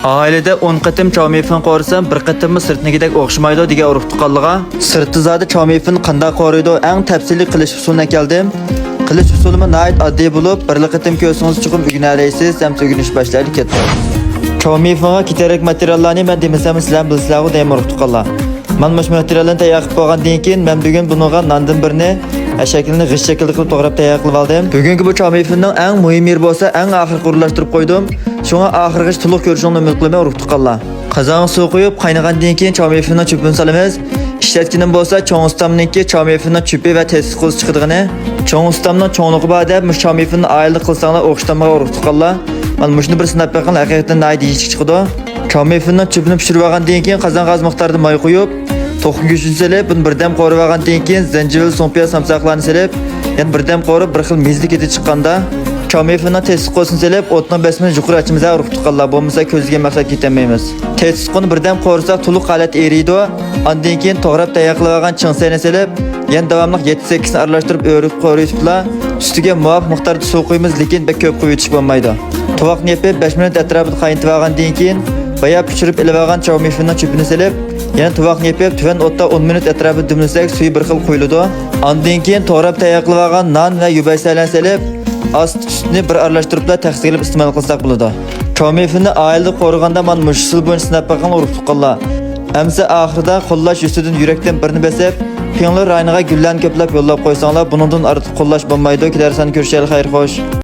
Ailede 10 qatım çamifin qorsam, bir qatımı sırtnigidek o'xshamaydi degan urug' tuqqanliga. Sirti zodi çamifin qanday qoriydi, eng tafsili qilish usuluna keldim. Qilish usulimi nayt oddiy bo'lib, bir qatım ko'rsangiz chiqib o'rganarsiz, ham o'rganish boshlaydi ketdi. Çamifinga kerak materiallarni men demasam sizlar bilsizlar degan urug' tuqqanlar. Men mush materiallarni tayyor qilib qo'ygandan keyin men bugun bunga nondan birini shaklini g'ish shaklda qilib to'g'rab tayyor qilib oldim. Bugungi bu çamifinning eng muhim yeri bo'lsa, eng oxir qurilashtirib qo'ydim. Shunga oxirgacha to'liq ko'rishingni umid qilaman urug' tuqqanlar. Qozonga suv quyib, qaynagandan keyin çamifini cho'pini solamiz. Ishlatganim bo'lsa, cho'ng ustamniki çamifini cho'pi va tezsiz qo'z chiqadigini. Cho'ng ustamning cho'ngligi bor deb mush çamifini ayli qilsanglar o'xshatmaga urug' tuqqanlar. Men mushni bir sinab baqan haqiqatan naydi yechik chiqdi. Çamifini cho'pini pishirib olgandan keyin qozon g'oz miqdorida may qo'yib, to'qin go'shtini solib, buni birdam qorib olgandan keyin zanjiril, so'mpiya, samsaqlarni solib, yana birdam qorib, bir xil mezlik eti chiqqanda çamifini tezsiz qo'sini solib, o'tning basmini yuqori ochimizga urug' tuqqanlar, bo'lmasa ko'zga maqsad ketmaymiz. Tezsiz qo'ni birdam qo'rsak, to'liq holat eriydi. Undan keyin to'g'rab tayyor qilib olgan chingsani solib, yana davomli 7-8 ni aralashtirib o'rib qo'yiblar. Ustiga muvofiq miqdorda suv qo'yamiz, lekin bek ko'p qo'yitish bo'lmaydi. Tovoqni yopib 5 minut atrofida qaynatib olgandan keyin baya pishirib ilib olgan çamifini cho'pini solib, yana tovoqni yopib tuvan o'tda 10 minut atrofida dumlasak, suvi bir xil qo'yiladi. Undan keyin to'g'rab tayyor qilib olgan non va yubaysalarni solib, asti-ustini bir aralashtiriblar taqsimlab iste'mol qilsak bo'ladi. Çamifini oilada qo'rganda men mushsul bo'yicha sinab baqan urug' tuqqanlar. Hamsa oxirida qo'llash ustidan yurakdan birini besib, pinglar rayoniga gullarni ko'plab yo'llab qo'ysanglar, buningdan ortiq qo'llash bo'lmaydi. Kelarsan ko'rishaylik, xayr xo'sh.